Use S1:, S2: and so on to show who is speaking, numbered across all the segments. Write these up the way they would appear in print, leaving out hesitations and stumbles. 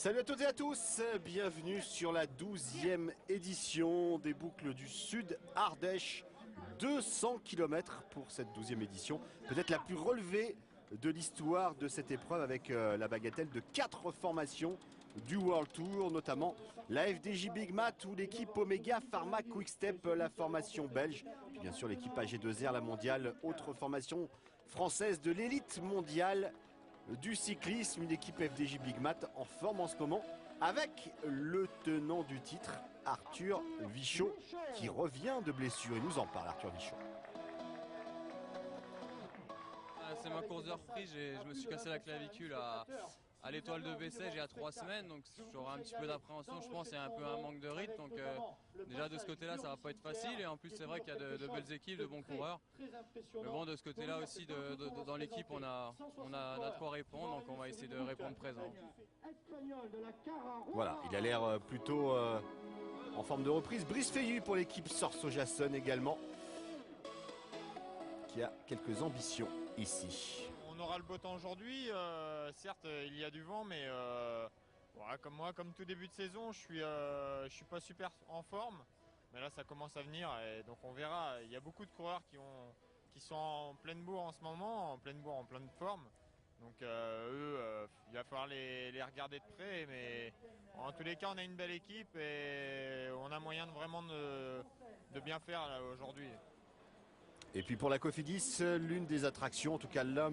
S1: Salut à toutes et à tous, bienvenue sur la 12e édition des boucles du Sud Ardèche. 200 km pour cette 12e édition, peut-être la plus relevée de l'histoire de cette épreuve avec la bagatelle de 4 formations du World Tour, notamment la FDJ Big Mat ou l'équipe Omega Pharma Quick-Step, la formation belge, puis bien sûr l'équipe AG2R, la mondiale, autre formation française de l'élite mondiale du cyclisme, une équipe FDJ Big Mat en forme en ce moment avec le tenant du titre, Arthur Vichot, qui revient de blessure. Il nous en parle, Arthur Vichot.
S2: C'est ma course de reprise, je me suis cassé la clavicule à l'étoile de Bessèges il y a 3 semaines, donc j'aurai un petit peu d'appréhension, je pense, et un peu un manque de rythme. Donc déjà de ce côté-là, ça va pas être facile, et en plus c'est vrai qu'il y a de belles équipes, de bons coureurs. Mais bon, de ce côté-là aussi, dans l'équipe, on a de quoi répondre, donc on va essayer de répondre présent.
S1: Voilà, il a l'air plutôt en forme de reprise. Brice Feillu pour l'équipe Sorso-Jason également, qui a quelques ambitions ici.
S3: On aura le beau temps aujourd'hui, certes il y a du vent, mais voilà, comme moi, comme tout début de saison, je suis pas super en forme, mais là ça commence à venir et donc on verra. Il y a beaucoup de coureurs qui sont en pleine bourre en ce moment, en pleine forme, donc eux, il va falloir les regarder de près, mais en tous les cas on a une belle équipe et on a moyen de bien faire aujourd'hui.
S1: Et puis pour la Cofidis, l'une des attractions, en tout cas l'un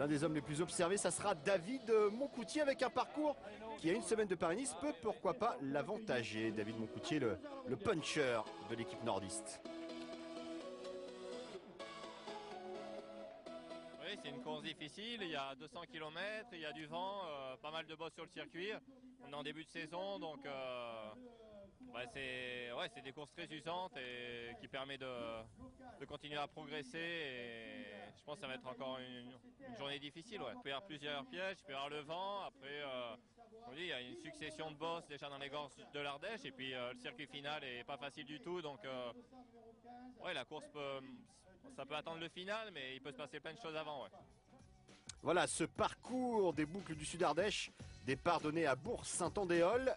S1: des hommes les plus observés, ça sera David Moncoutier avec un parcours qui a une semaine de Paris-Nice peut pourquoi pas l'avantager. David Moncoutier, le puncher de l'équipe nordiste.
S4: Oui, c'est une course difficile, il y a 200 km, il y a du vent, pas mal de bosses sur le circuit. On est en début de saison, donc c'est des courses très usantes et qui permettent de continuer à progresser. Et je pense que ça va être encore une journée difficile. Ouais. Il peut y avoir plusieurs pièges, il peut y avoir le vent. Après, on dit, il y a une succession de bosses déjà dans les gorges de l'Ardèche. Et puis le circuit final est pas facile du tout. Donc la course ça peut attendre le final, mais il peut se passer plein de choses avant. Ouais.
S1: Voilà ce parcours des boucles du Sud Ardèche, départ donné à Bourg-Saint-Andéol,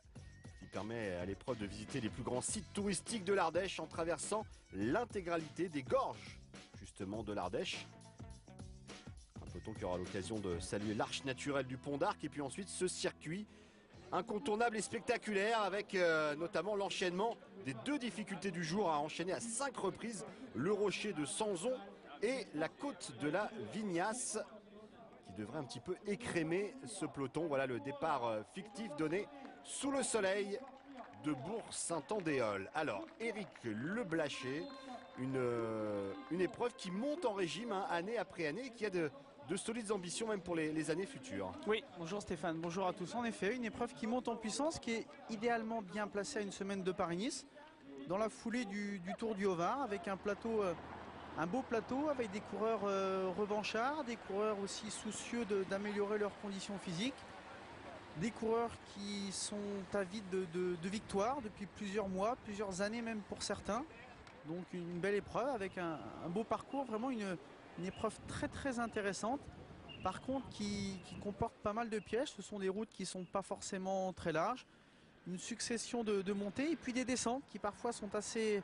S1: qui permet à l'épreuve de visiter les plus grands sites touristiques de l'Ardèche en traversant l'intégralité des gorges justement de l'Ardèche. Un peloton qui aura l'occasion de saluer l'arche naturelle du Pont d'Arc et puis ensuite ce circuit incontournable et spectaculaire avec notamment l'enchaînement des 2 difficultés du jour à enchaîner à 5 reprises, le rocher de Sanzon et la côte de la Vignasse, qui devrait un petit peu écrémer ce peloton. Voilà le départ fictif donné sous le soleil de Bourg-Saint-Andéol. Alors, Éric Leblaché, une épreuve qui monte en régime année après année et qui a de solides ambitions même pour les années futures.
S5: Oui, bonjour Stéphane, bonjour à tous. En effet, une épreuve qui monte en puissance, qui est idéalement bien placée à une semaine de Paris-Nice, dans la foulée du Tour du Haut-Var, avec un plateau... Un beau plateau avec des coureurs revanchards, des coureurs aussi soucieux d'améliorer leurs conditions physiques, des coureurs qui sont avides de victoire depuis plusieurs mois, plusieurs années même pour certains. Donc une belle épreuve avec un beau parcours, vraiment une épreuve très très intéressante. Par contre qui comporte pas mal de pièges, ce sont des routes qui ne sont pas forcément très larges, une succession de montées et puis des descentes qui parfois sont assez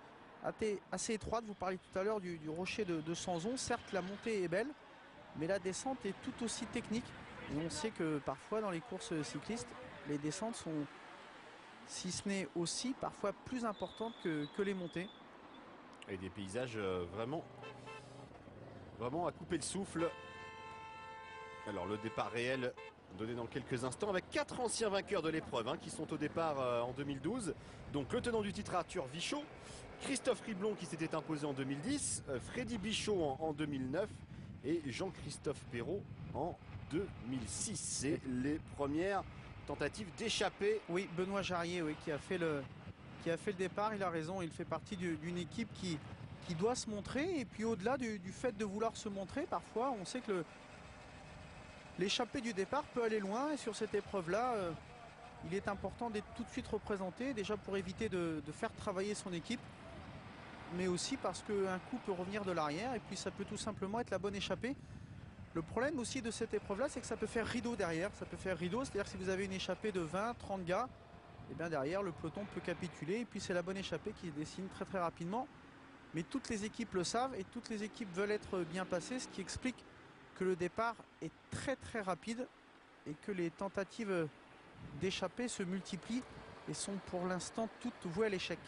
S5: étroite. Vous parliez tout à l'heure du rocher de Sanzon. Certes, la montée est belle, mais la descente est tout aussi technique. Et on sait que parfois dans les courses cyclistes, les descentes sont, si ce n'est aussi, parfois plus importantes que les montées.
S1: Et des paysages vraiment à couper le souffle. Alors le départ réel donné dans quelques instants avec 4 anciens vainqueurs de l'épreuve qui sont au départ en 2012. Donc le tenant du titre Arthur Vichot, Christophe Riblon qui s'était imposé en 2010, Freddy Bichot en 2009 et Jean-Christophe Perrault en 2006. C'est les premières tentatives d'échapper.
S5: Oui, Benoît Jarrier qui a fait le départ, il a raison, il fait partie d'une équipe qui doit se montrer. Et puis au-delà du fait de vouloir se montrer, parfois on sait que l'échappée du départ peut aller loin. Et sur cette épreuve-là, il est important d'être tout de suite représenté, déjà pour éviter de faire travailler son équipe, mais aussi parce qu'un coup peut revenir de l'arrière et puis ça peut tout simplement être la bonne échappée. Le problème aussi de cette épreuve-là, c'est que ça peut faire rideau derrière. Ça peut faire rideau, c'est-à-dire que si vous avez une échappée de 20, 30 gars, et bien derrière, le peloton peut capituler. Et puis c'est la bonne échappée qui se dessine très très rapidement. Mais toutes les équipes le savent et toutes les équipes veulent être bien placées, ce qui explique que le départ est très très rapide et que les tentatives d'échapper se multiplient et sont pour l'instant toutes vouées à l'échec.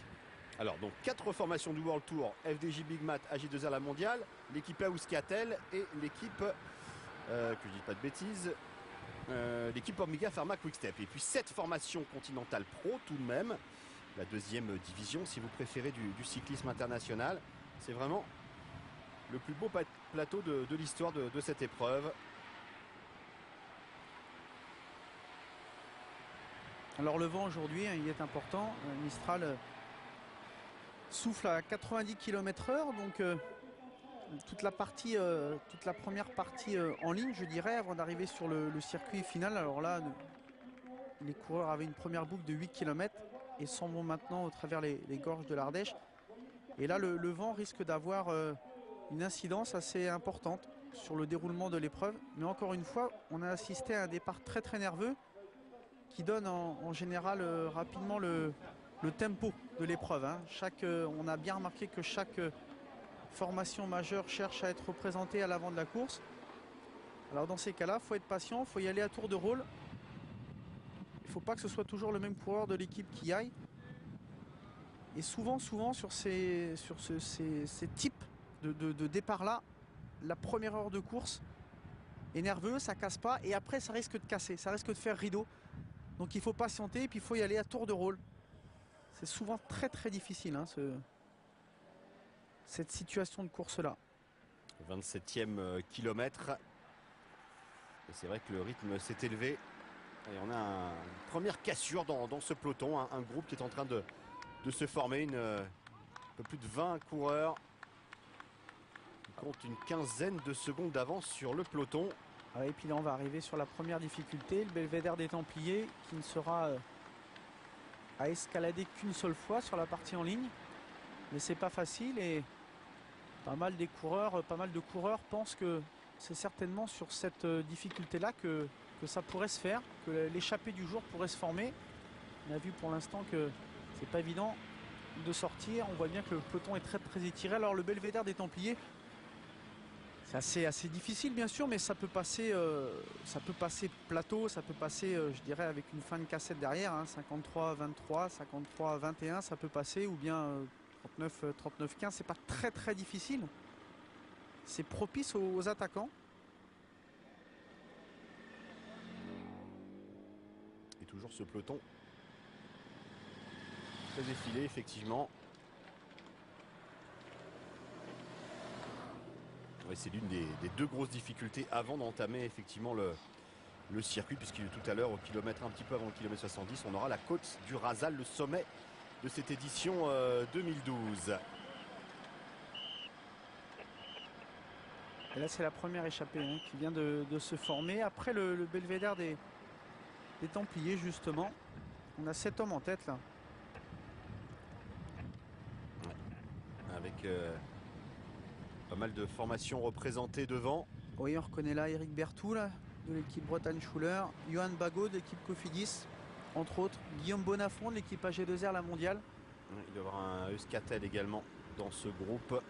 S1: Alors donc 4 formations du World Tour, FDJ Big Mat, AG2R La Mondiale, l'équipe Euskaltel et l'équipe, que je dis pas de bêtises, l'équipe Omega Pharma Quick-Step. Et puis 7 formations continentales pro tout de même, la deuxième division si vous préférez du cyclisme international. C'est vraiment le plus beau plateau de l'histoire de cette épreuve.
S5: Alors le vent aujourd'hui, il est important. Mistral souffle à 90 km/h, donc toute la première partie en ligne, je dirais, avant d'arriver sur le circuit final. Alors là, les coureurs avaient une première boucle de 8 km et s'en vont maintenant au travers les gorges de l'Ardèche. Et là, le vent risque d'avoir une incidence assez importante sur le déroulement de l'épreuve. Mais encore une fois, on a assisté à un départ très très nerveux qui donne en général rapidement le tempo de l'épreuve. On a bien remarqué que chaque formation majeure cherche à être représentée à l'avant de la course. Alors dans ces cas-là, il faut être patient, il faut y aller à tour de rôle. Il ne faut pas que ce soit toujours le même coureur de l'équipe qui aille. Et souvent sur ces types de départ-là, la première heure de course est nerveuse, ça casse pas, et après ça risque de casser, ça risque de faire rideau. Donc il faut patienter et puis il faut y aller à tour de rôle. C'est souvent très très difficile cette situation de course-là.
S1: 27e kilomètre. Et c'est vrai que le rythme s'est élevé. Et on a une première cassure dans ce peloton. Un groupe qui est en train de se former. Un peu plus de 20 coureurs. Qui comptent une quinzaine de secondes d'avance sur le peloton.
S5: Et puis là on va arriver sur la première difficulté, le belvédère des Templiers qui ne sera à escalader qu'une seule fois sur la partie en ligne. Mais c'est pas facile et pas mal de coureurs pensent que c'est certainement sur cette difficulté-là que ça pourrait se faire, que l'échappée du jour pourrait se former. On a vu pour l'instant que c'est pas évident de sortir. On voit bien que le peloton est très très étiré. Alors le belvédère des Templiers, c'est assez difficile bien sûr, mais ça peut passer plateau, ça peut passer je dirais avec une fin de cassette derrière, 53-23, 53-21 ça peut passer, ou bien 39-15, c'est pas très très difficile. C'est propice aux attaquants.
S1: Et toujours ce peloton très effilé effectivement. Ouais, c'est l'une des deux grosses difficultés avant d'entamer effectivement le circuit, puisque tout à l'heure, au kilomètre, un petit peu avant le kilomètre 70, on aura la côte du Rasal, le sommet de cette édition 2012.
S5: Et là c'est la première échappée qui vient de se former après le belvédère des Templiers justement. On a 7 hommes en tête là.
S1: Ouais. Avec pas mal de formations représentées devant.
S5: Oui, on reconnaît là Eric Berthoud là, de l'équipe Bretagne Schuller, Johan Bagot de l'équipe Cofidis, entre autres, Guillaume Bonafont de l'équipe AG2R La Mondiale.
S1: Il doit y avoir un Euskaltel également dans ce groupe.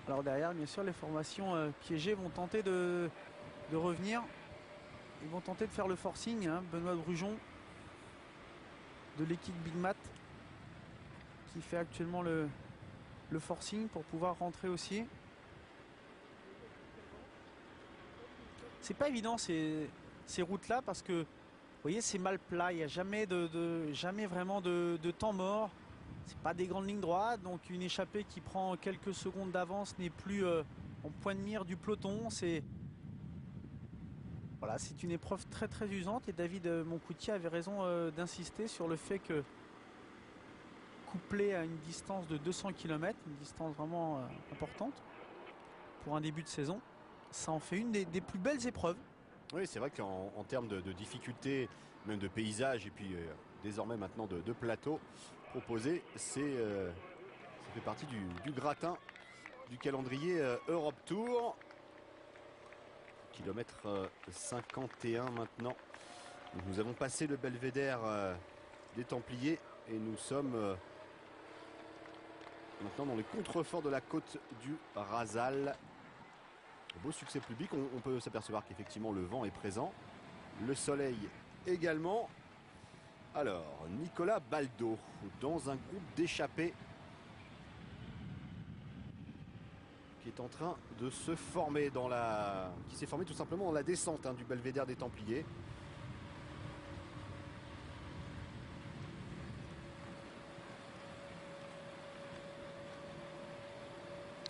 S5: Alors derrière, bien sûr, les formations piégées vont tenter de revenir. Ils vont tenter de faire le forcing. Benoît Brujon de l'équipe Big Mat qui fait actuellement le forcing pour pouvoir rentrer aussi. C'est pas évident ces routes-là parce que vous voyez, c'est mal plat. Il n'y a jamais vraiment de temps mort. C'est pas des grandes lignes droites, donc une échappée qui prend quelques secondes d'avance n'est plus en point de mire du peloton. C'est une épreuve très très usante et David Moncoutier avait raison d'insister sur le fait que, couplé à une distance de 200 km, une distance vraiment importante pour un début de saison, ça en fait une des plus belles épreuves.
S1: Oui, c'est vrai qu'en termes de difficulté, même de paysage et puis désormais maintenant de plateau proposé. Ça fait partie du gratin du calendrier Europe Tour. Kilomètre 51 maintenant. Donc nous avons passé le belvédère des Templiers et nous sommes maintenant dans les contreforts de la côte du Rasal. Beau succès public, on peut s'apercevoir qu'effectivement le vent est présent, le soleil également. Alors Nicolas Baldo dans un groupe d'échappés qui est en train de se former qui s'est formé tout simplement dans la descente du belvédère des Templiers.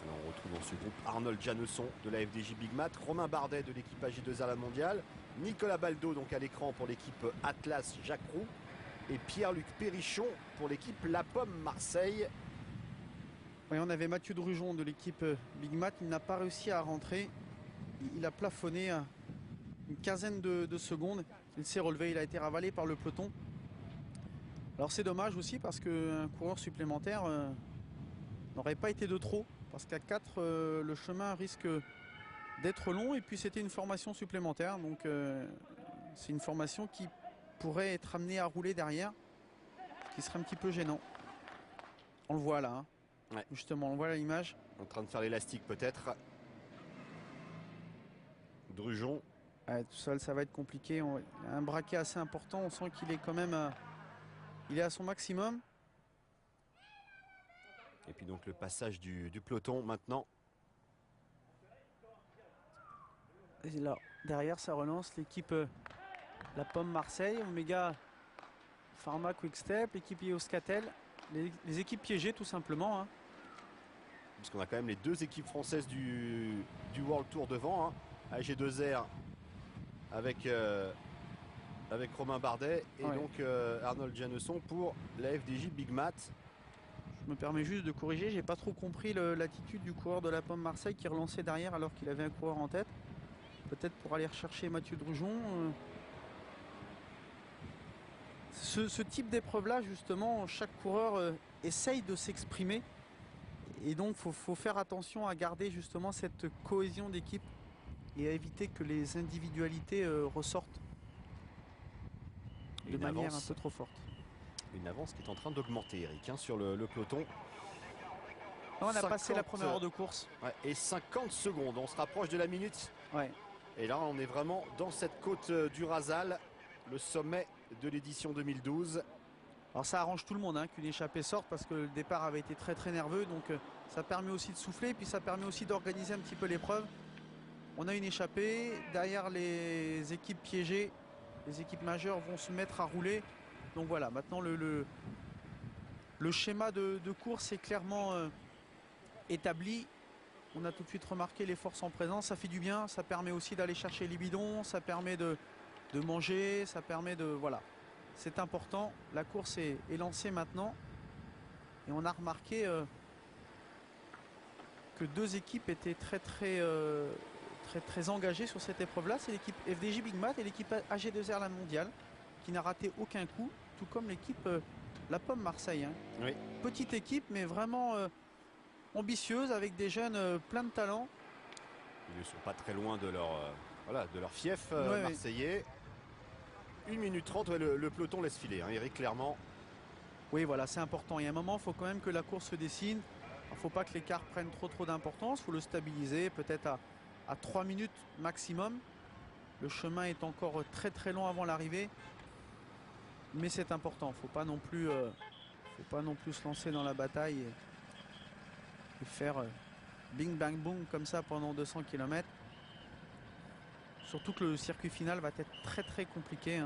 S1: On retrouve dans ce groupe Arnold Janesson de la FDJ Big Mat, Romain Bardet de l'équipe AG2R La Mondiale, Nicolas Baldo donc à l'écran pour l'équipe Atlas Jacques Roux et Pierre-Luc Périchon pour l'équipe La Pomme Marseille.
S5: Oui, on avait Mathieu Drujon de l'équipe Big Mat, il n'a pas réussi à rentrer, il a plafonné à une quinzaine de secondes, il s'est relevé, il a été ravalé par le peloton. Alors c'est dommage aussi parce qu'un coureur supplémentaire n'aurait pas été de trop. Parce qu'à 4, le chemin risque d'être long et puis c'était une formation supplémentaire. Donc c'est une formation qui pourrait être amenée à rouler derrière, ce qui serait un petit peu gênant. On le voit là, hein.
S1: Ouais.
S5: Justement, on voit l'image.
S1: En train de faire l'élastique peut-être. Drujon.
S5: Ouais, tout seul, ça va être compliqué. Il a un braquet assez important, on sent qu'il est quand même il est à son maximum.
S1: Et puis donc le passage du peloton maintenant.
S5: Et là, derrière, ça relance l'équipe La Pomme Marseille, Omega Pharma Quick-Step, l'équipe Euskaltel, les équipes piégées tout simplement. Hein.
S1: Puisqu'on a quand même les deux équipes françaises du World Tour devant. AG2R avec Romain Bardet et donc Arnold Janesson pour la FDJ Big Mat.
S5: Je me permets juste de corriger, j'ai pas trop compris l'attitude du coureur de La Pomme Marseille qui relançait derrière alors qu'il avait un coureur en tête. Peut-être pour aller rechercher Mathieu Drujon. Ce type d'épreuve-là, justement, chaque coureur essaye de s'exprimer. Et donc, il faut faire attention à garder justement cette cohésion d'équipe et à éviter que les individualités ressortent de manière un peu trop forte.
S1: Une avance qui est en train d'augmenter, Eric, sur le peloton.
S5: On a passé la première heure de course.
S1: Ouais, et 50 secondes, on se rapproche de la minute.
S5: Ouais.
S1: Et là, on est vraiment dans cette côte du Rasal, le sommet de l'édition 2012.
S5: Alors ça arrange tout le monde qu'une échappée sorte parce que le départ avait été très très nerveux. Donc ça permet aussi de souffler et puis ça permet aussi d'organiser un petit peu l'épreuve. On a une échappée. Derrière les équipes piégées, les équipes majeures vont se mettre à rouler. Donc voilà, maintenant le schéma de course est clairement établi. On a tout de suite remarqué les forces en présence, ça fait du bien, ça permet aussi d'aller chercher les bidons, ça permet de manger, ça permet de... Voilà, c'est important. La course est lancée maintenant. Et on a remarqué que deux équipes étaient très engagées sur cette épreuve-là. C'est l'équipe FDJ Big Mat et l'équipe AG2R La Mondiale qui n'a raté aucun coup, tout comme l'équipe La Pomme Marseille.
S1: Oui.
S5: Petite équipe, mais vraiment ambitieuse, avec des jeunes plein de talent.
S1: Ils ne sont pas très loin de leur fief marseillais. 1 minute 30, le peloton laisse filer, Eric, clairement.
S5: Oui, voilà, c'est important. Il y a un moment, il faut quand même que la course se dessine. Il ne faut pas que l'écart prenne trop d'importance. Il faut le stabiliser, peut-être à 3 minutes maximum. Le chemin est encore très long avant l'arrivée. Mais c'est important. Il ne faut pas non plus se lancer dans la bataille et faire bing bang boom comme ça pendant 200 km. Surtout que le circuit final va être très compliqué.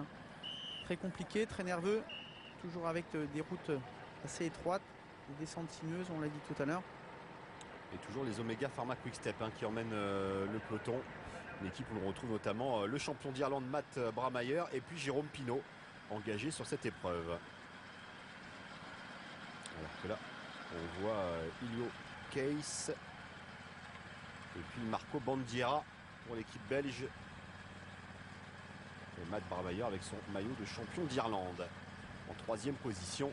S5: Très compliqué, très nerveux. Toujours avec des routes assez étroites, des descentes sinueuses, on l'a dit tout à l'heure.
S1: Et toujours les Omega Pharma Quick-Step qui emmènent le peloton. Une équipe où l'on retrouve notamment le champion d'Irlande Matt Bramayer et puis Jérôme Pinault engagé sur cette épreuve. Alors que là, on voit Ilio Case et puis Marco Bandiera pour l'équipe belge. Et Matt Bramayer avec son maillot de champion d'Irlande. en 3e position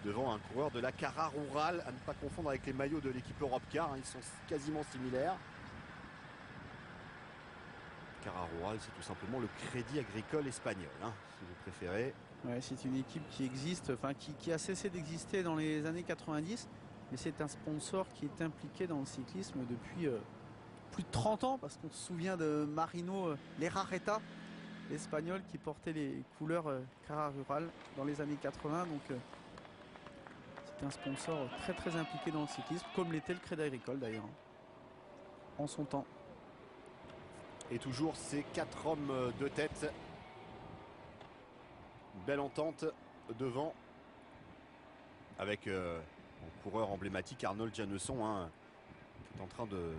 S1: devant un coureur de la Cara Rural, à ne pas confondre avec les maillots de l'équipe Europcar, hein, ils sont quasiment similaires. Cara Rural, c'est tout simplement le Crédit Agricole espagnol, hein, si vous préférez.
S5: Ouais, c'est une équipe qui existe, enfin qui a cessé d'exister dans les années 90, mais c'est un sponsor qui est impliqué dans le cyclisme depuis plus de 30 ans, parce qu'on se souvient de Marino Lerareta, l'espagnol qui portait les couleurs Cara Rural dans les années 80. Donc c'est un sponsor très très impliqué dans le cyclisme, comme l'était le Crédit Agricole d'ailleurs, en son temps.
S1: Et toujours ces 4 hommes de tête. Une belle entente devant avec un coureur emblématique, Arnold Janesson, hein, qui est en train de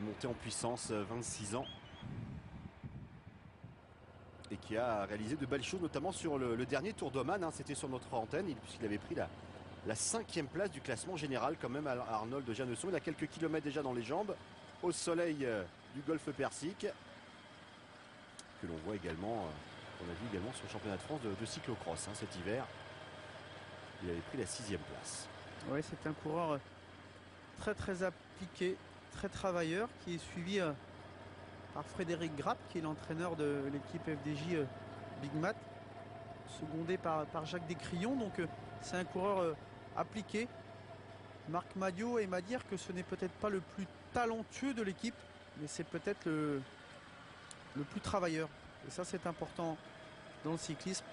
S1: monter en puissance, 26 ans. Et qui a réalisé de belles choses, notamment sur le dernier Tour d'Oman, hein, c'était sur notre antenne, puisqu'il avait pris la 5e place du classement général quand même, Arnold Janesson. Il a quelques kilomètres déjà dans les jambes, au soleil du golfe Persique, que l'on voit également, qu'on a vu également sur le championnat de France de cyclocross, hein, cet hiver. Il avait pris la 6e place.
S5: Oui, c'est un coureur très très appliqué, très travailleur, qui est suivi par Frédéric Grapp, qui est l'entraîneur de l'équipe FDJ Big Mat, secondé par Jacques Descrions. Donc c'est un coureur appliqué. Marc Madiot aime à dire que ce n'est peut-être pas le plus talentueux de l'équipe, mais c'est peut-être le plus travailleur. Et ça, c'est important dans le cyclisme,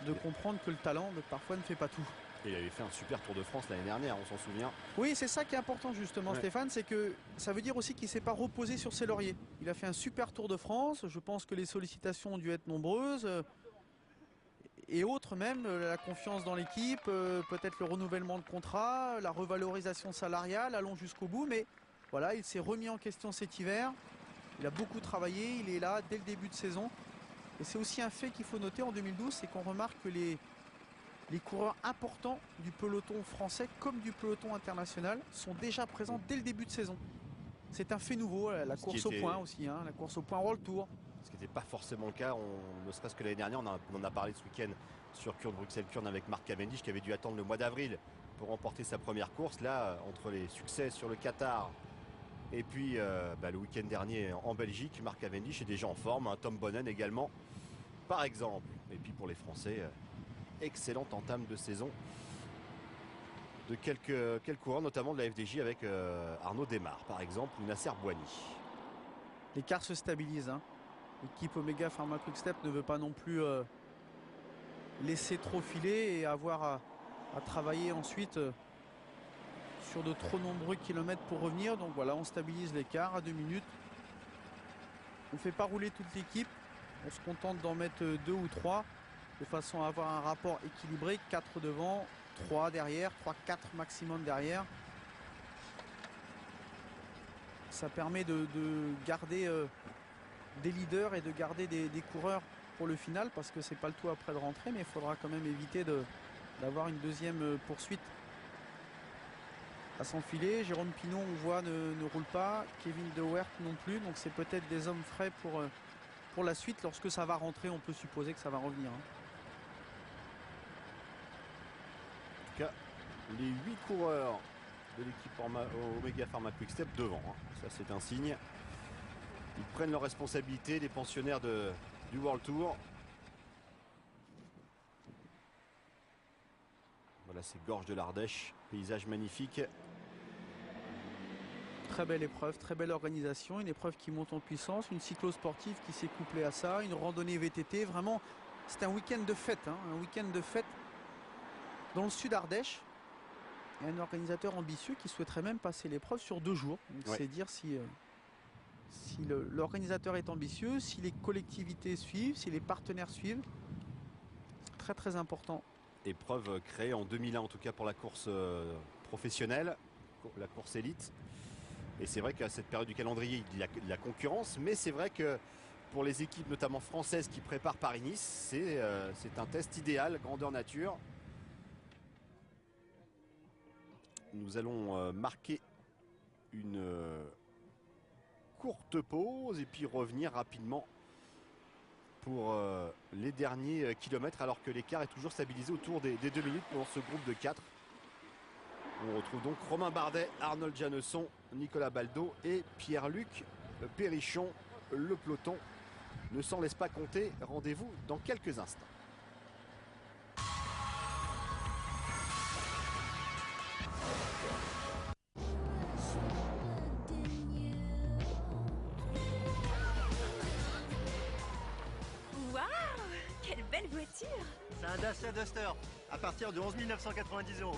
S5: de comprendre que le talent parfois ne fait pas tout.
S1: Et il avait fait un super Tour de France l'année dernière, on s'en souvient.
S5: Oui, c'est ça qui est important justement,
S1: Ouais.
S5: Stéphane, c'est que ça veut dire aussi qu'il ne s'est pas reposé sur ses lauriers. Il a fait un super Tour de France, je pense que les sollicitations ont dû être nombreuses, et autres même, la confiance dans l'équipe, peut-être le renouvellement de contrat, la revalorisation salariale, allons jusqu'au bout, mais voilà, il s'est remis en question cet hiver, il a beaucoup travaillé, il est là dès le début de saison, et c'est aussi un fait qu'il faut noter en 2012, c'est qu'on remarque que les coureurs importants du peloton français comme du peloton international sont déjà présents dès le début de saison. C'est un fait nouveau, la course au point aussi, hein, la course au point World Tour.
S1: Ce qui n'était pas forcément le cas, ne serait-ce que l'année dernière, on en a parlé ce week-end sur Kurn Bruxelles-Kurn avec Marc Cavendish qui avait dû attendre le mois d'avril pour remporter sa première course. Là, entre les succès sur le Qatar et puis le week-end dernier en Belgique, Marc Cavendish est déjà en forme, hein, Tom Bonnen également par exemple. Et puis pour les Français, excellente entame de saison de quelques coureurs, notamment de la FDJ avec Arnaud Desmar par exemple, ou Nasser Bouhanni.
S5: L'écart se stabilise, hein. L'équipe Omega Pharma Quick-Step ne veut pas non plus laisser trop filer et avoir à travailler ensuite sur de trop nombreux kilomètres pour revenir. Donc voilà, on stabilise l'écart à 2 minutes. On ne fait pas rouler toute l'équipe, on se contente d'en mettre 2 ou 3 de façon à avoir un rapport équilibré, 4 devant, 3 derrière, 3-4 maximum derrière. Ça permet de garder des leaders et de garder des coureurs pour le final, parce que c'est pas le tout après de rentrer, mais il faudra quand même éviter d'avoir une deuxième poursuite à s'enfiler. Jérôme Pinot, on voit, ne roule pas, Kevin De Weert non plus, donc c'est peut-être des hommes frais pour la suite. Lorsque ça va rentrer, on peut supposer que ça va revenir, hein.
S1: En tout cas, les 8 coureurs de l'équipe Omega Pharma Quick-Step devant, hein. Ça c'est un signe. Ils prennent leurs responsabilités, les pensionnaires du World Tour. Voilà ces gorges de l'Ardèche, paysage magnifique.
S5: Très belle épreuve, très belle organisation, une épreuve qui monte en puissance, une cyclo-sportive qui s'est couplée à ça, une randonnée VTT, vraiment c'est un week-end de fête, hein, un week-end de fête dans le sud Ardèche. Il y a un organisateur ambitieux qui souhaiterait même passer l'épreuve sur 2 jours. Donc
S1: Ouais.
S5: c'est dire si l'organisateur est ambitieux, si les collectivités suivent, si les partenaires suivent. C'est très très important.
S1: Épreuve créée en 2001 en tout cas pour la course professionnelle, la course élite. Et c'est vrai qu'à cette période du calendrier, il y a de la concurrence, mais c'est vrai que pour les équipes notamment françaises qui préparent Paris-Nice, c'est un test idéal, grandeur nature. Nous allons marquer une courte pause et puis revenir rapidement pour les derniers kilomètres, alors que l'écart est toujours stabilisé autour des 2 minutes pour ce groupe de 4. On retrouve donc Romain Bardet, Arnold Janesson, Nicolas Baldo et Pierre-Luc Périchon. Le peloton ne s'en laisse pas compter. Rendez-vous dans quelques instants.
S6: Waouh, quelle belle voiture!
S7: C'est un Dacia Duster, à partir de 11 990 €.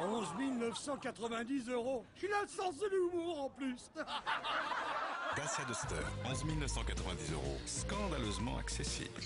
S8: 11 990 €. Il a le sens de l'humour en plus.
S9: Dacia Duster, 11 990 €, scandaleusement accessible.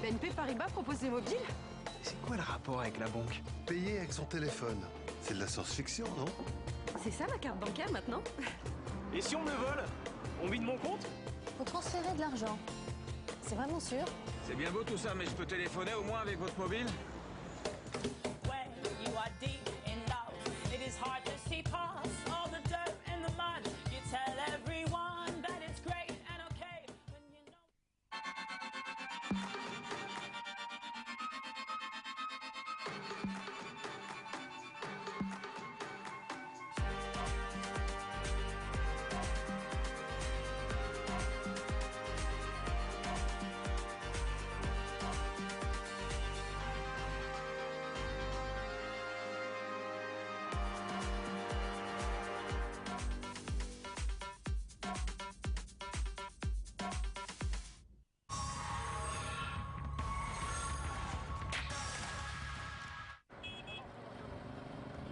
S6: BNP Paribas propose des mobiles?
S10: C'est quoi le rapport avec la banque?
S11: Payer avec son téléphone, c'est de la science-fiction, non?
S6: C'est ça ma carte bancaire maintenant?
S10: Et si on me le vole? On vide mon compte?
S12: Faut transférer de l'argent. C'est vraiment sûr?
S10: C'est bien beau tout ça, mais je peux téléphoner au moins avec votre mobile?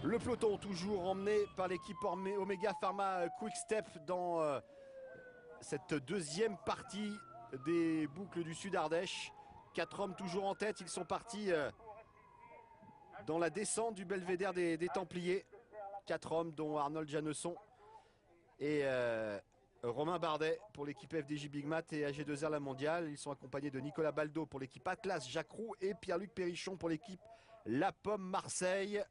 S1: Le peloton toujours emmené par l'équipe Omega Pharma Quick Step dans cette deuxième partie des boucles du Sud Ardèche. 4 hommes toujours en tête, ils sont partis dans la descente du belvédère des Templiers. 4 hommes dont Arnold Janesson et Romain Bardet pour l'équipe FDJ Big Mat et AG2R La Mondiale. Ils sont accompagnés de Nicolas Baldo pour l'équipe Atlas Jacques Roux et Pierre-Luc Périchon pour l'équipe La Pomme Marseille.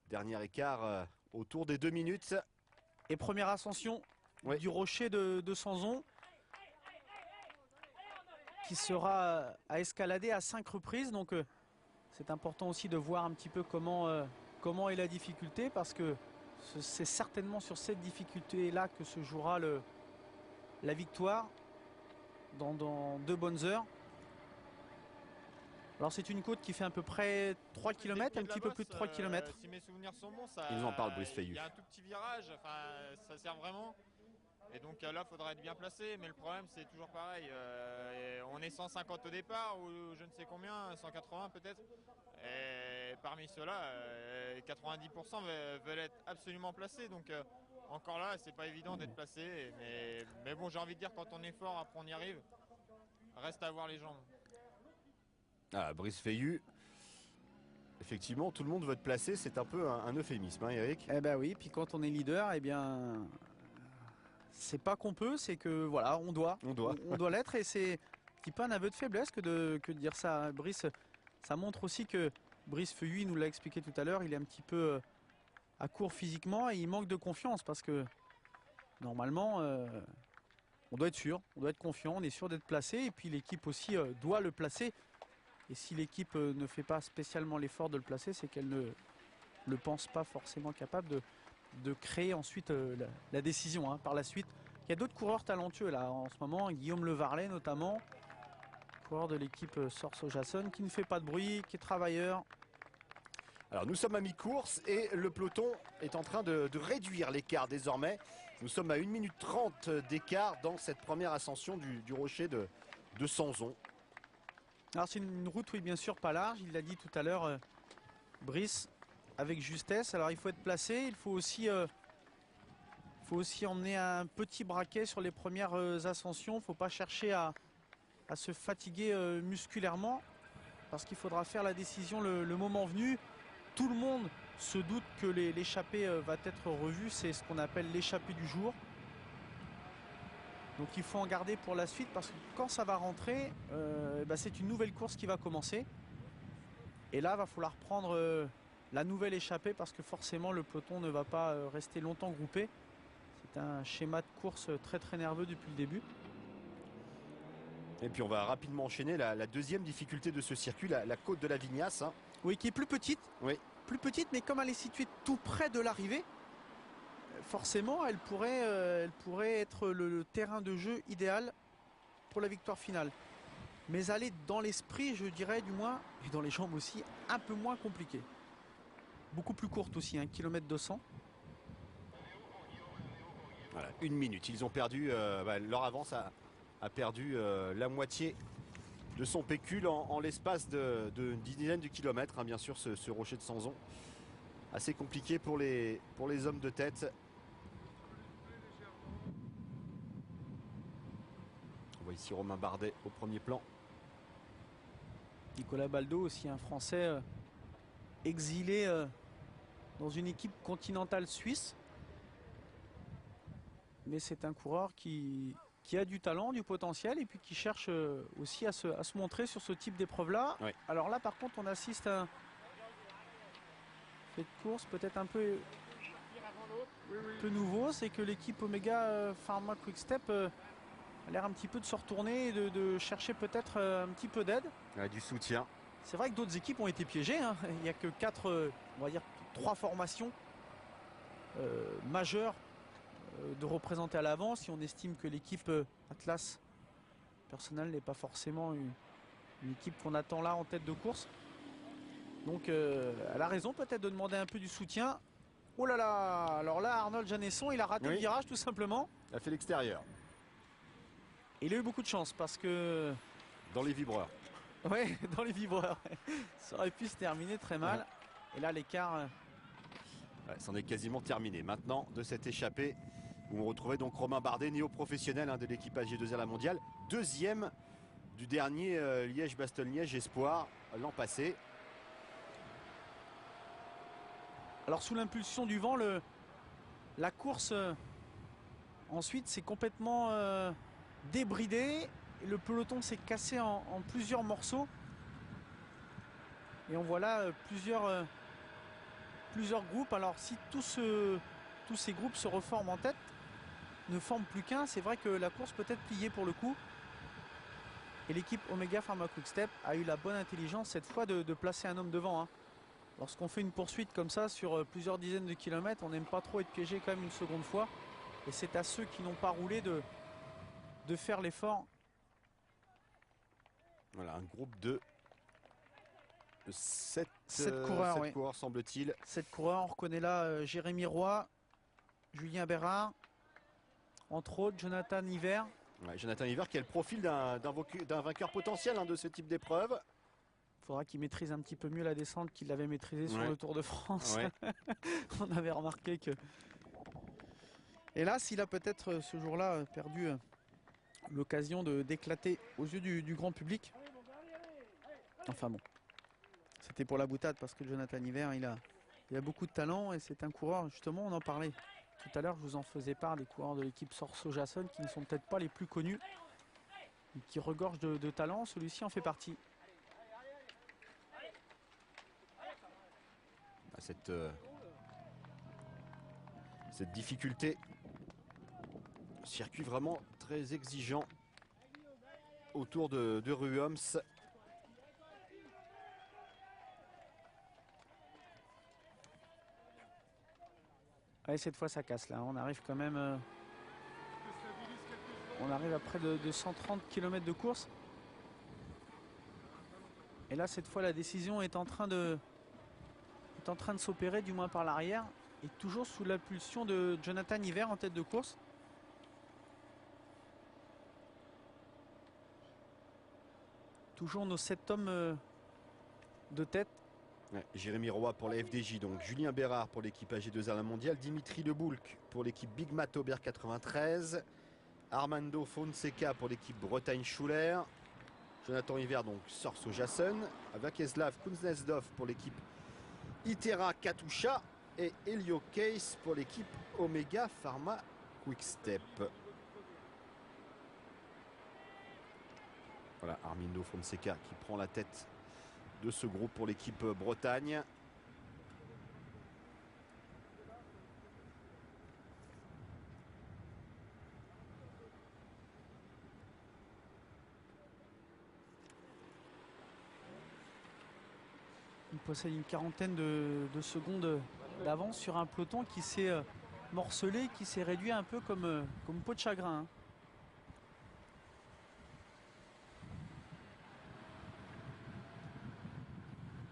S1: Dernier écart autour des 2 minutes.
S5: Et première ascension du rocher de Sanzon, qui sera à escalader à 5 reprises. Donc c'est important aussi de voir un petit peu comment est la difficulté, parce que c'est certainement sur cette difficulté-là que se jouera la victoire dans 2 bonnes heures. Alors c'est une côte qui fait à peu près 3 km, un petit peu plus de 3 km.
S3: Si mes souvenirs sont bons,
S1: ils nous en parlent, Brice Feillu.
S3: Il y a un tout petit virage, ça sert vraiment. Et donc là, il faudra être bien placé. Mais le problème, c'est toujours pareil. On est 150 au départ, ou je ne sais combien, 180 peut-être. Et parmi ceux-là, 90% veulent être absolument placés. Donc encore là, c'est pas évident d'être placé. Mais bon, j'ai envie de dire, quand on est fort, après on y arrive. Reste à voir les jambes.
S1: Ah, Brice Feillu, effectivement, tout le monde veut te placer, c'est un peu un euphémisme, hein, Eric?
S5: Eh ben oui, puis quand on est leader, eh bien, c'est pas qu'on peut, c'est que voilà, on doit l'être, et c'est un petit peu un aveu de faiblesse que de dire ça. Brice, ça montre aussi que Brice Feillu, il nous l'a expliqué tout à l'heure, il est un petit peu à court physiquement et il manque de confiance, parce que normalement, on doit être sûr, on doit être confiant, on est sûr d'être placé, et puis l'équipe aussi doit le placer. Et si l'équipe ne fait pas spécialement l'effort de le placer, c'est qu'elle ne le pense pas forcément capable de créer ensuite la décision, hein, par la suite. Il y a d'autres coureurs talentueux là en ce moment, Guillaume Le Varlet notamment, coureur de l'équipe Sorso Jason, qui ne fait pas de bruit, qui est travailleur.
S1: Alors nous sommes à mi-course et le peloton est en train de réduire l'écart désormais. Nous sommes à 1 minute 30 d'écart dans cette première ascension du rocher de Sanzon.
S5: Alors c'est une route, oui, bien sûr, pas large, il l'a dit tout à l'heure, Brice, avec justesse. Alors il faut être placé, il faut aussi faut aussi emmener un petit braquet sur les premières ascensions. Il ne faut pas chercher à se fatiguer musculairement, parce qu'il faudra faire la décision le moment venu. Tout le monde se doute que l'échappée va être revue. C'est ce qu'on appelle l'échappée du jour. Donc il faut en garder pour la suite, parce que quand ça va rentrer, c'est une nouvelle course qui va commencer. Et là, il va falloir prendre la nouvelle échappée, parce que forcément le peloton ne va pas rester longtemps groupé. C'est un schéma de course très très nerveux depuis le début.
S1: Et puis on va rapidement enchaîner la deuxième difficulté de ce circuit, la côte de la Vignasse. Hein.
S5: Oui, qui est plus petite.
S1: Oui.
S5: Plus petite, mais comme elle est située tout près de l'arrivée, forcément elle pourrait être le terrain de jeu idéal pour la victoire finale. Mais elle est dans l'esprit, je dirais du moins, et dans les jambes aussi, un peu moins compliquée. Beaucoup plus courte aussi, 1 km 200.
S1: Voilà, 1 minute. Ils ont perdu, leur avance a perdu la moitié de son pécule en l'espace d'une dizaine de kilomètres. Hein, bien sûr, ce rocher de Sanzon. Assez compliqué pour les hommes de tête. On voit ici Romain Bardet au premier plan.
S5: Nicolas Baldo, aussi un Français exilé dans une équipe continentale suisse. Mais c'est un coureur qui a du talent, du potentiel, et puis qui cherche aussi à se montrer sur ce type d'épreuve-là.
S1: Oui.
S5: Alors là, par contre, on assiste à un fait de course peut-être un peu nouveau. C'est que l'équipe Omega Pharma Quick Step a l'air un petit peu de se retourner et de chercher peut-être un petit peu d'aide.
S1: Du soutien.
S5: C'est vrai que d'autres équipes ont été piégées. Hein. Il n'y a que 3 formations majeures de représenter à l'avant, si on estime que l'équipe Atlas personnelle n'est pas forcément une équipe qu'on attend là en tête de course. Donc elle a raison peut-être de demander un peu du soutien. Oh là là, alors là Arnold Janesson, il a raté le virage tout simplement.
S1: Il a fait l'extérieur.
S5: Il a eu beaucoup de chance parce que...
S1: Dans les vibreurs.
S5: Oui, dans les vibreurs. Ça aurait pu se terminer très mal. Ouais. Et là l'écart...
S1: c'en est quasiment terminé. Maintenant, de cette échappée, où on retrouvait donc Romain Bardet, néo-professionnel de l'équipage G2R La Mondiale, deuxième du dernier Liège-Bastogne-Liège Espoir l'an passé.
S5: Alors sous l'impulsion du vent, la course ensuite s'est complètement débridée. Et le peloton s'est cassé en plusieurs morceaux. Et on voit là plusieurs groupes. Alors si tous ces groupes se reforment en tête, ne forment plus qu'un, c'est vrai que la course peut être pliée pour le coup. Et l'équipe Omega Pharma Quick Step a eu la bonne intelligence cette fois de placer un homme devant. Hein. Lorsqu'on fait une poursuite comme ça sur plusieurs dizaines de kilomètres, on n'aime pas trop être piégé quand même une seconde fois. Et c'est à ceux qui n'ont pas roulé de faire l'effort.
S1: Voilà, un groupe de 7
S5: coureurs,
S1: oui. Coureurs semble-t-il.
S5: 7 coureurs, on reconnaît là Jérémy Roy, Julien Bérard, entre autres Jonathan Hiver.
S1: Ouais, Jonathan Hiver qui a le profil d'un vainqueur potentiel de ce type d'épreuve.
S5: Il faudra qu'il maîtrise un petit peu mieux la descente qu'il l'avait maîtrisée sur le Tour de France.
S1: Ouais.
S5: On avait remarqué que... Hélas, il a peut-être ce jour-là perdu l'occasion d'éclater aux yeux du grand public. Enfin bon, c'était pour la boutade parce que Jonathan Hiver, il a beaucoup de talent et c'est un coureur, justement, on en parlait tout à l'heure, je vous en faisais part des coureurs de l'équipe Sorso-Jason qui ne sont peut-être pas les plus connus, mais qui regorgent de talent, celui-ci en fait partie.
S1: Cette difficulté, circuit vraiment très exigeant autour de Ruoms.
S5: Ouais, cette fois ça casse là, on arrive quand même on arrive à près de 130 km de course. Et là cette fois la décision est en train de s'opérer, du moins par l'arrière, et toujours sous l'impulsion de Jonathan Hiver en tête de course. Toujours nos 7 hommes de tête.
S1: Ouais, Jérémy Roy pour la FDJ, donc Julien Bérard pour l'équipe AG2R La Mondiale, Dimitri Leboulk pour l'équipe Big Mat Aubert 93, Armando Fonseca pour l'équipe Bretagne Schuler, Jonathan Hiver donc Sorso Jason, Vakeslav Kuznetsov pour l'équipe Itera Katusha et Elio Case pour l'équipe Omega Pharma Quickstep. Voilà, Armindo Fonseca qui prend la tête de ce groupe pour l'équipe Bretagne.
S5: Il possède une quarantaine de secondes d'avance sur un peloton qui s'est morcelé, qui s'est réduit un peu comme peau de chagrin. Hein.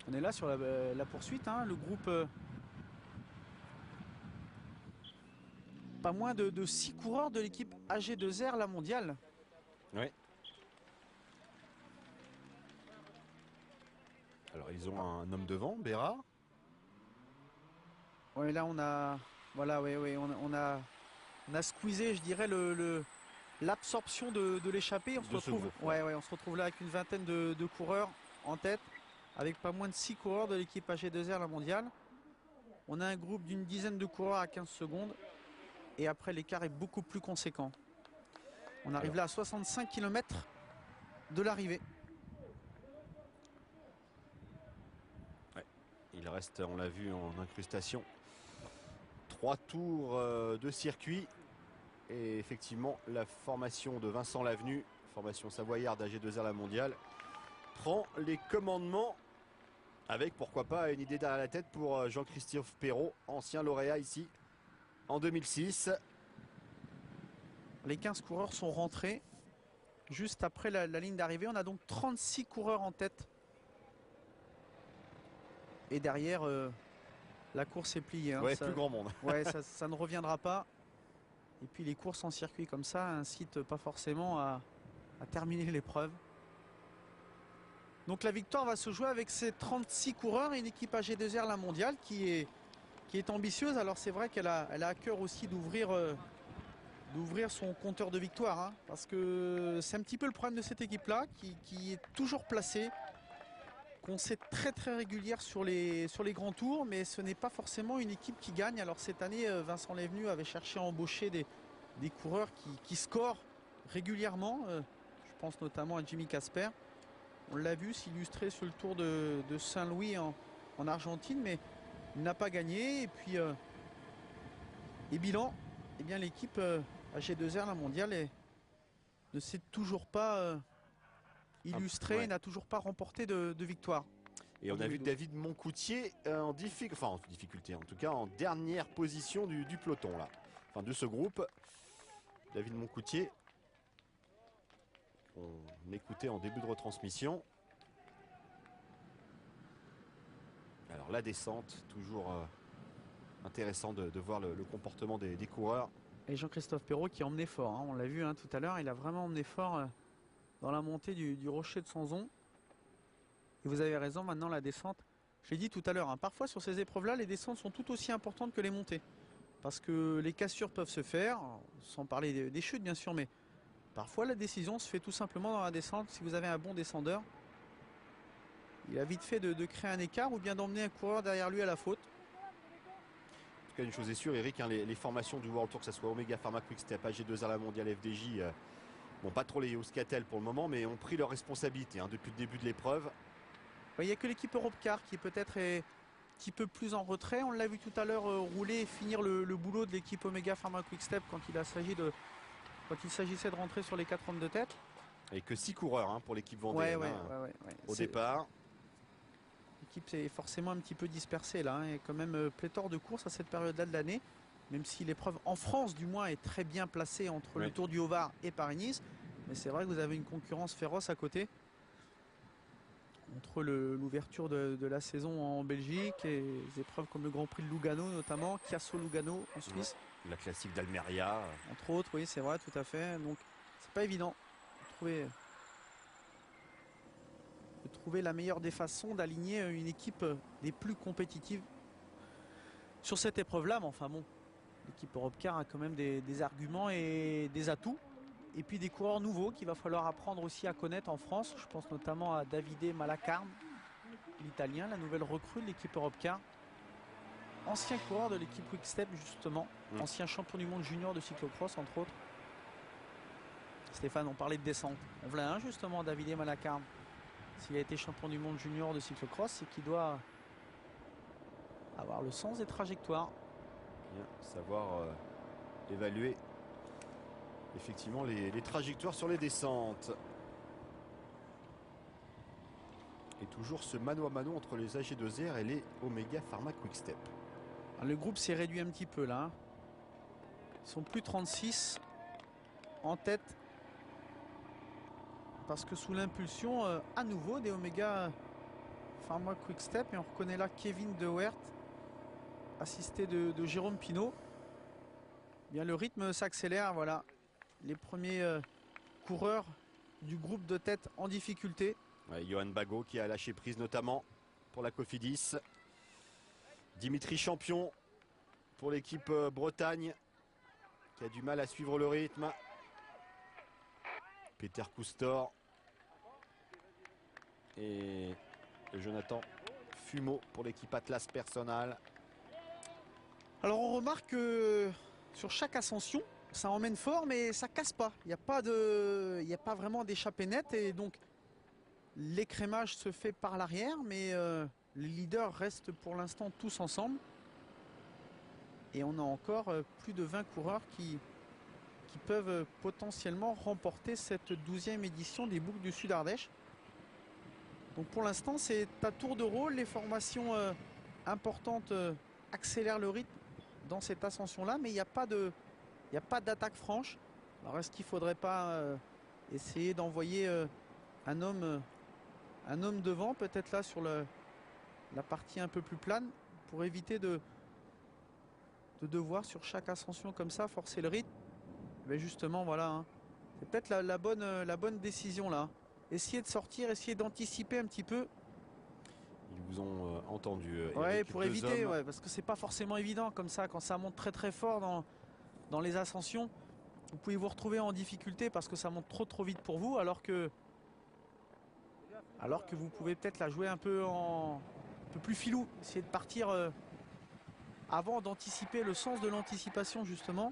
S5: On est là sur la poursuite, hein, le groupe pas moins de 6 coureurs de l'équipe AG2R La Mondiale.
S1: Oui. Alors ils ont un homme devant, Bérard.
S5: Oui, là on a voilà, oui, on a squeezé, je dirais, l'absorption de l'échappée. On se retrouve là avec une vingtaine de coureurs en tête, avec pas moins de 6 coureurs de l'équipe AG2R La Mondiale. On a un groupe d'une dizaine de coureurs à 15 secondes. Et après, l'écart est beaucoup plus conséquent. On arrive là à 65 km de l'arrivée.
S1: Ouais. Il reste, on l'a vu en incrustation, 3 tours de circuit. Et effectivement, la formation de Vincent Lavenu, formation savoyarde AG2R La Mondiale, prend les commandements avec, pourquoi pas, une idée derrière la tête pour Jean-Christophe Perrault, ancien lauréat ici en 2006.
S5: Les 15 coureurs sont rentrés juste après la ligne d'arrivée. On a donc 36 coureurs en tête. Et derrière, la course est pliée. Hein.
S1: Ouais, plus grand monde.
S5: Ouais, ça ne reviendra pas. Et puis les courses en circuit comme ça incitent pas forcément à terminer l'épreuve. Donc la victoire va se jouer avec ces 36 coureurs et une équipe AG2R La Mondiale qui est ambitieuse. Alors c'est vrai qu'elle a à cœur aussi d'ouvrir son compteur de victoire. Hein, parce que c'est un petit peu le problème de cette équipe-là qui est toujours placée, qu'on sait très régulière sur les grands tours, mais ce n'est pas forcément une équipe qui gagne. Alors cette année, Vincent Lavenu avait cherché à embaucher des coureurs qui scorent régulièrement. Je pense notamment à Jimmy Casper. On l'a vu s'illustrer sur le Tour de Saint-Louis en Argentine, mais il n'a pas gagné. Et puis, et bilan, eh bien l'équipe AG2R La Mondiale ne s'est toujours pas illustrée, n'a toujours pas remporté de victoire.
S1: Et on a vu David Moncoutier en difficulté, en tout cas en dernière position du peloton là. Enfin de ce groupe. David Moncoutier. On écoutait en début de retransmission. Alors la descente, toujours intéressant de voir le comportement des coureurs.
S5: Et Jean-Christophe Perrault qui a emmené fort, hein. On l'a vu tout à l'heure, il a vraiment emmené fort dans la montée du rocher de Sanzon. Et vous avez raison, maintenant la descente, j'ai dit tout à l'heure, parfois sur ces épreuves-là, les descentes sont tout aussi importantes que les montées. Parce que les cassures peuvent se faire, sans parler des chutes bien sûr, mais parfois la décision se fait tout simplement dans la descente. Si vous avez un bon descendeur, il a vite fait de créer un écart ou bien d'emmener un coureur derrière lui à la faute.
S1: En tout cas, une chose est sûre, Eric, les formations du World Tour, que ce soit Omega Pharma Quickstep, AG2R La Mondiale, FDJ, bon, pas trop les Euskaltel pour le moment, mais ont pris leurs responsabilités depuis le début de l'épreuve.
S5: Il n'y a que l'équipe Europcar qui peut-être est un petit peu plus en retrait. On l'a vu tout à l'heure rouler et finir le boulot de l'équipe Omega Pharma Quickstep quand il s'agissait de rentrer sur les 4 hommes de tête.
S1: Et que 6 coureurs pour l'équipe vendéenne au départ.
S5: L'équipe est forcément un petit peu dispersée là. Il y a quand même pléthore de courses à cette période-là de l'année. Même si l'épreuve en France du moins est très bien placée entre le Tour du Haut-Var et Paris-Nice. Mais c'est vrai que vous avez une concurrence féroce à côté. Entre l'ouverture de la saison en Belgique et des épreuves comme le Grand Prix de Lugano notamment, Chiasso-Lugano en Suisse.
S1: La classique d'Almeria.
S5: Entre autres, oui c'est vrai, tout à fait. Donc c'est pas évident de trouver la meilleure des façons d'aligner une équipe des plus compétitives sur cette épreuve-là. Mais enfin bon, l'équipe Europcar a quand même des arguments et des atouts. Et puis des coureurs nouveaux qu'il va falloir apprendre aussi à connaître en France. Je pense notamment à Davide Malacarne, l'Italien, la nouvelle recrue de l'équipe Europcar. Ancien coureur de l'équipe Quick-Step justement, ancien champion du monde junior de cyclocross entre autres. Stéphane, on parlait de descente. On voulait un justement, Davide Malacarne. S'il a été champion du monde junior de cyclocross, c'est qu'il doit avoir le sens des trajectoires.
S1: Bien savoir évaluer effectivement les trajectoires sur les descentes. Et toujours ce mano à mano entre les AG2R et les Omega Pharma Quick-Step.
S5: Le groupe s'est réduit un petit peu là. Ils sont plus 36 en tête. Parce que sous l'impulsion à nouveau des Omega Pharma Quick-Step. Et on reconnaît là Kevin De Weert, assisté de Jérôme Pinault. Bien, le rythme s'accélère. Voilà, les premiers coureurs du groupe de tête en difficulté.
S1: Ouais, Johan Bagot qui a lâché prise notamment pour la Cofidis. Dimitri Champion pour l'équipe Bretagne qui a du mal à suivre le rythme. Peter Koustor et Jonathan Fumeau pour l'équipe Atlas Personnal.
S5: Alors on remarque que sur chaque ascension, ça emmène fort mais ça casse pas. Il n'y a pas vraiment d'échappée nette et donc l'écrémage se fait par l'arrière, mais les leaders restent pour l'instant tous ensemble. Et on a encore plus de 20 coureurs qui peuvent potentiellement remporter cette 12e édition des boucles du Sud-Ardèche. Donc pour l'instant, c'est à tour de rôle. Les formations importantes accélèrent le rythme dans cette ascension-là, mais il n'y a pas d'attaque franche. Alors est-ce qu'il ne faudrait pas essayer d'envoyer un homme devant, peut-être là sur la partie un peu plus plane, pour éviter de devoir sur chaque ascension comme ça forcer le rythme? Mais justement voilà, hein, c'est peut-être la bonne décision là. Essayer de sortir, essayer d'anticiper un petit peu.
S1: Ils vous ont entendu.
S5: Ouais, pour éviter, ouais, parce que c'est pas forcément évident comme ça, quand ça monte très très fort dans les ascensions. Vous pouvez vous retrouver en difficulté parce que ça monte trop vite pour vous, alors que vous pouvez peut-être la jouer un peu plus filou, essayer de partir avant d'anticiper, le sens de l'anticipation justement.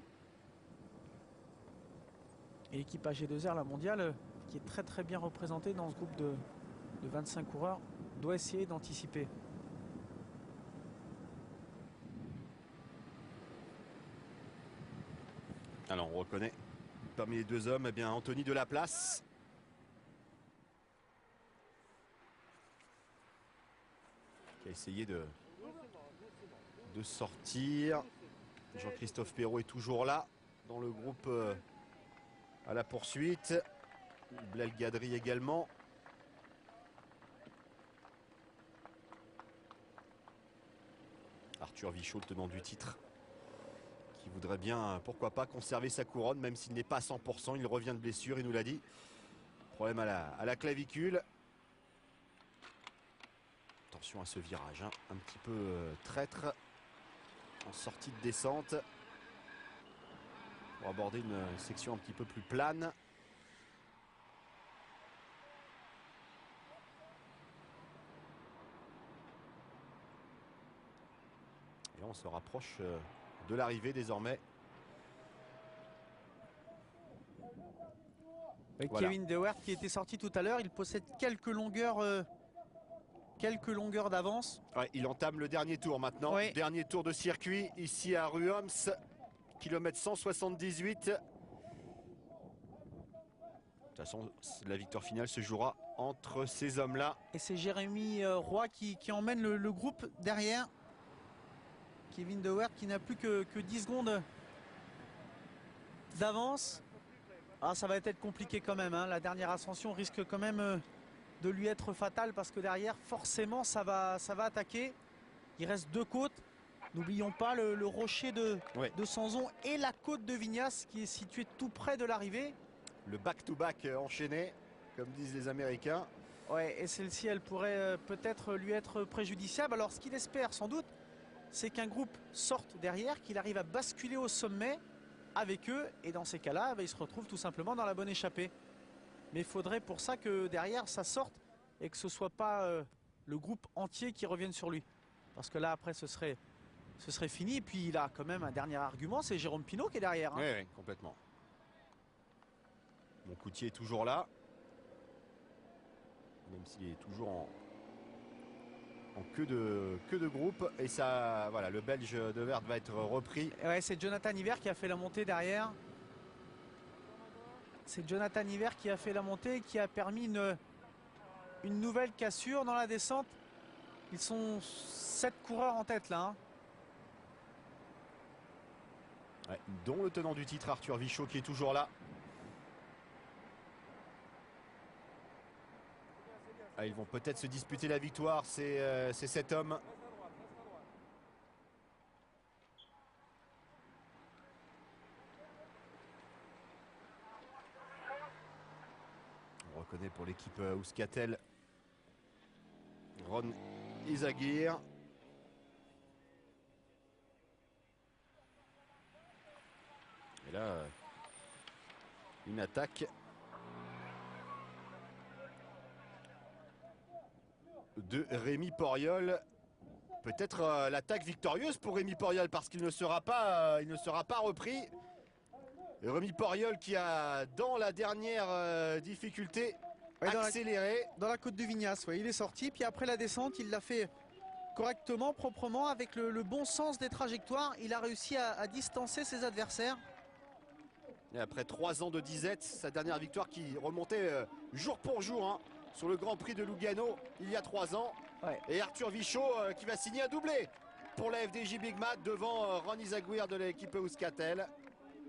S5: Et l'équipe AG2R, la mondiale, qui est très bien représentée dans ce groupe de 25 coureurs, doit essayer d'anticiper.
S1: Alors on reconnaît parmi les deux hommes, eh bien, Anthony Delaplace. Qui a essayé de sortir. Jean-Christophe Perrault est toujours là dans le groupe à la poursuite. Blel Gadri également. Arthur Vichot, le tenant du titre, qui voudrait bien, pourquoi pas, conserver sa couronne, même s'il n'est pas à 100%. Il revient de blessure, il nous l'a dit. Problème à la clavicule. Attention à ce virage, hein, un petit peu traître en sortie de descente pour aborder une section un petit peu plus plane. Et là, on se rapproche de l'arrivée désormais.
S5: Voilà. Kevin De Weert qui était sorti tout à l'heure, il possède quelques longueurs d'avance.
S1: Ouais, il entame le dernier tour maintenant. Oui. Dernier tour de circuit ici à Ruoms, kilomètre 178. De toute façon, la victoire finale se jouera entre ces hommes-là.
S5: Et c'est Jérémy Roy qui emmène le groupe derrière. Kevin De Weert qui n'a plus que 10 secondes d'avance. Ah, ça va être compliqué quand même, hein. La dernière ascension risque quand même de lui être fatale parce que derrière forcément ça va attaquer. Il reste deux côtes. N'oublions pas le rocher de Sanzon et la côte de Vignas qui est située tout près de l'arrivée.
S1: Le back-to-back enchaîné, comme disent les Américains.
S5: Ouais, et celle-ci, elle pourrait peut-être lui être préjudiciable. Alors, ce qu'il espère sans doute, c'est qu'un groupe sorte derrière, qu'il arrive à basculer au sommet avec eux. Et dans ces cas-là, il se retrouve tout simplement dans la bonne échappée. Mais il faudrait pour ça que derrière, ça sorte et que ce ne soit pas le groupe entier qui revienne sur lui. Parce que là, après, ce serait fini. Et puis, il a quand même un dernier argument, c'est Jérôme Pinault qui est derrière.
S1: Oui, oui, complètement. Mon Coutier est toujours là. Même s'il est toujours en queue de groupe. Et ça, voilà, le Belge de Vert va être repris.
S5: Ouais, c'est Jonathan Hiver qui a fait la montée derrière. C'est Jonathan Hiver qui a fait la montée et qui a permis une nouvelle cassure dans la descente. Ils sont 7 coureurs en tête là.
S1: Ouais, dont le tenant du titre, Arthur Vichot, qui est toujours là. Ah, ils vont peut-être se disputer la victoire, c'est cet homme. On reconnaît pour l'équipe Euskaltel Ron Izagirre. Et là, une attaque de Rémi Poriol. Peut-être l'attaque victorieuse pour Rémi Poriol parce qu'il ne sera pas repris. Et Rémi Poriol qui a dans la dernière difficulté accéléré.
S5: Dans la côte de Vignas, ouais, il est sorti. Puis après la descente, il l'a fait correctement, proprement, avec le bon sens des trajectoires. Il a réussi à distancer ses adversaires.
S1: Et après 3 ans de disette, sa dernière victoire qui remontait jour pour jour hein, sur le Grand Prix de Lugano il y a 3 ans.
S5: Ouais.
S1: Et Arthur Vichot qui va signer un doublé pour la FDJ Big Mat devant Ron Izagirre de l'équipe Euskaltel.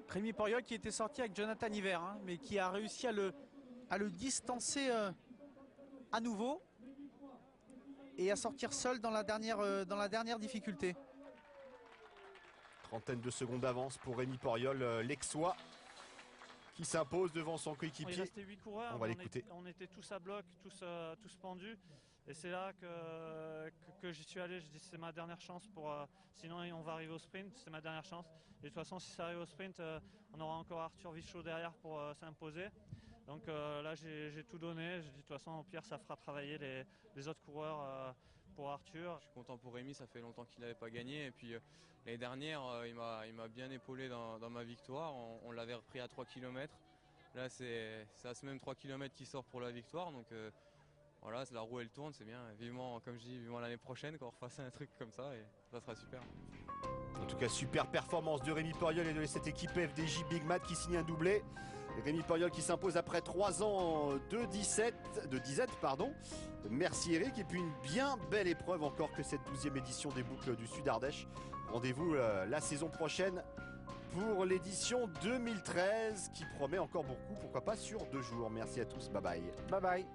S5: Rémi Poriol qui était sorti avec Jonathan Hiver, hein, mais qui a réussi à le distancer à nouveau et à sortir seul dans la dernière difficulté.
S1: Trentaine de secondes d'avance pour Rémi Poriol, l'Exois, qui s'impose devant son coéquipier.
S13: Il restait 8 coureurs,
S1: on va l'écouter.
S13: On était tous à bloc, tous pendus. Et c'est là que j'y suis allé. Je dis c'est ma dernière chance sinon on va arriver au sprint, c'est ma dernière chance. Et de toute façon si ça arrive au sprint, on aura encore Arthur Vichot derrière pour s'imposer. Donc là j'ai tout donné. J'ai dit de toute façon au pire ça fera travailler les autres coureurs pour Arthur.
S2: Je suis content pour Rémi, ça fait longtemps qu'il n'avait pas gagné. Et puis l'année dernière il m'a bien épaulé dans ma victoire. On l'avait repris à 3 km. Là c'est à ce même 3 km qui sort pour la victoire. Donc voilà, la roue elle tourne, c'est bien. Vivement, comme je dis, vivement l'année prochaine quand on refasse un truc comme ça et ça sera super.
S1: En tout cas, super performance de Rémi Poriol et de cette équipe FDJ Big Mat qui signe un doublé. Et Rémi Poriol qui s'impose après 3 ans de disette. Merci Eric. Et puis une bien belle épreuve encore que cette 12e édition des boucles du Sud Ardèche. Rendez-vous la saison prochaine pour l'édition 2013 qui promet encore beaucoup, pourquoi pas sur 2 jours. Merci à tous, bye bye.
S5: Bye bye.